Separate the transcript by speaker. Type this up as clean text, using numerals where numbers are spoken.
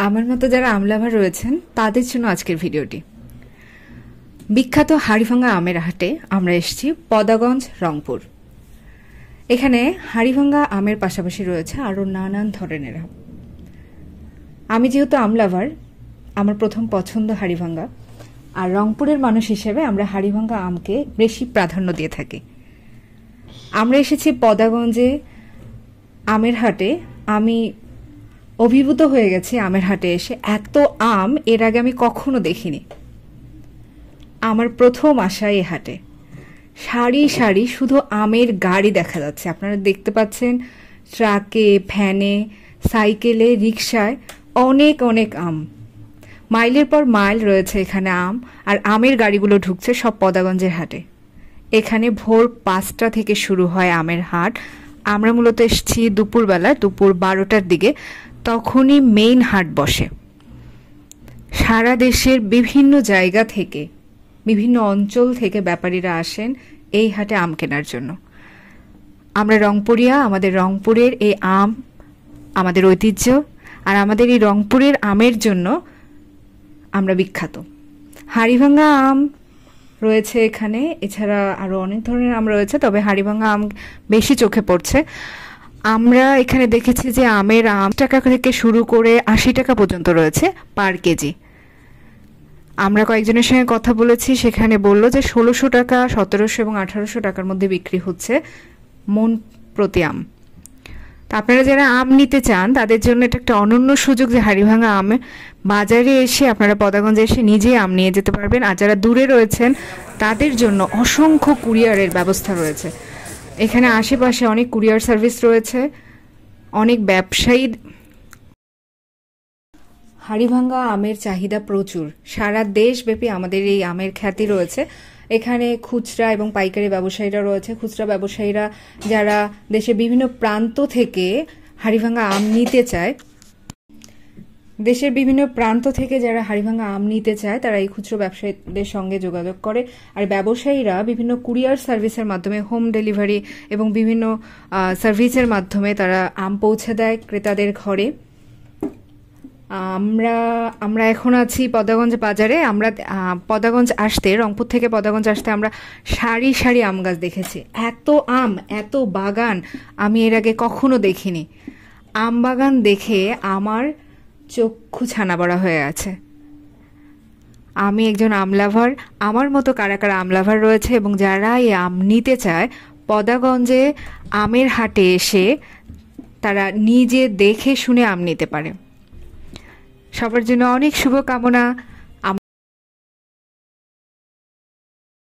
Speaker 1: আমার মতো যারা আম লাভার রয়েছেন তাদের জন্য আজকের ভিডিওটি। বিখ্যাত হাড়িভাঙা আমের হাটে আমরা এসেছি পদাগঞ্জ, রংপুর। এখানে হাড়িভাঙা আমের পাশাপাশি রয়েছে আরও নানান ধরনের আম। আমি যেহেতু আম লাভার, আমার প্রথম পছন্দ হাড়িভাঙা, আর রংপুরের মানুষ হিসেবে আমরা হাড়িভাঙা আমকে বেশি প্রাধান্য দিয়ে থাকি। আমরা এসেছি পদাগঞ্জে আমের হাটে। আমি অভিভূত হয়ে গেছি আমের হাটে এসে। এত আম এর আগে আমি কখনো দেখিনি। আমার প্রথম আসা এই হাটে সারি সারি শুধু আমের গাড়ি দেখা যাচ্ছে। আপনারা দেখতে পাচ্ছেন ট্রাকে, ভ্যানে, সাইকেলে, রিক্সায় অনেক অনেক আম। মাইলের পর মাইল রয়েছে এখানে আম, আর আমের গাড়িগুলো ঢুকছে সব পদাগঞ্জের হাটে। এখানে ভোর 5টা থেকে শুরু হয় আমের হাট। আমরা মূলত এসেছি দুপুরবেলা, দুপুর 12টার দিকে। তখনই মেইন হাট বসে। সারা দেশের বিভিন্ন জায়গা থেকে, বিভিন্ন অঞ্চল থেকে ব্যাপারীরা আসেন এই হাটে আম কেনার জন্য। আমরা রংপুরিয়া, আমাদের রংপুরের এই আম আমাদের ঐতিহ্য, আর আমাদের এই রংপুরের আমের জন্য আমরা বিখ্যাত। হাড়িভাঙা আম রয়েছে এখানে, এছাড়া আরও অনেক ধরনের আম রয়েছে, তবে হাড়িভাঙা আম বেশি চোখে পড়ছে। আমরা এখানে দেখেছি যে আমের 8 টাকা থেকে শুরু করে 80 টাকা পর্যন্ত রয়েছে পার কেজি। আমরা কয়েকজনের সঙ্গে কথা বলেছি, সেখানে বলল যে 1600 টাকা, 1700 এবং 1800 টাকার মধ্যে বিক্রি হচ্ছে মন প্রতি আম। তা আপনারা যারা আম নিতে চান তাদের জন্য এটা একটা অনন্য সুযোগ যে হাড়িভাঙা আম বাজারে এসে আপনারা পদাগঞ্জে এসে নিজেই আম নিয়ে যেতে পারবেন। আর যারা দূরে রয়েছেন তাদের জন্য অসংখ্য কুরিয়ারের ব্যবস্থা রয়েছে। এখানে আশেপাশে অনেক কুরিয়ার সার্ভিস রয়েছে, অনেক ব্যবসায়ী। হাড়িভাঙা আমের চাহিদা প্রচুর। সারা দেশব্যাপী আমাদের এই আমের খ্যাতি রয়েছে। এখানে খুচরা এবং পাইকারি ব্যবসায়ীরা রয়েছে। খুচরা ব্যবসায়ীরা যারা দেশের বিভিন্ন প্রান্ত থেকে হাড়িভাঙা আম নিতে চায়, যারা হাড়িভাঙা আম নিতে চায় তারা এই খুচরো ব্যবসায়ীদের সঙ্গে যোগাযোগ করে। আর ব্যবসায়ীরা বিভিন্ন কুরিয়ার সার্ভিসের মাধ্যমে, হোম ডেলিভারি এবং বিভিন্ন সার্ভিসের মাধ্যমে তারা আম পৌঁছে দেয় ক্রেতাদের ঘরে। আমরা এখন আছি পদাগঞ্জ বাজারে। আমরা পদাগঞ্জ আসতে, রংপুর থেকে পদাগঞ্জ আসতে আমরা সারি সারি আম গাছ দেখেছি। এত আম, এত বাগান আমি এর আগে কখনো দেখিনি। আম বাগান দেখে আমার চক্ষু ছানা বড়া হয়ে আছে। আমি একজন আম লাভার। আমার মতো কারা কারা আম লাভার রয়েছে এবং যারা এই আম নিতে চায়, পদাগঞ্জে আমের হাটে এসে তারা নিজে দেখে শুনে আম নিতে পারে। সবার জন্য অনেক শুভকামনা।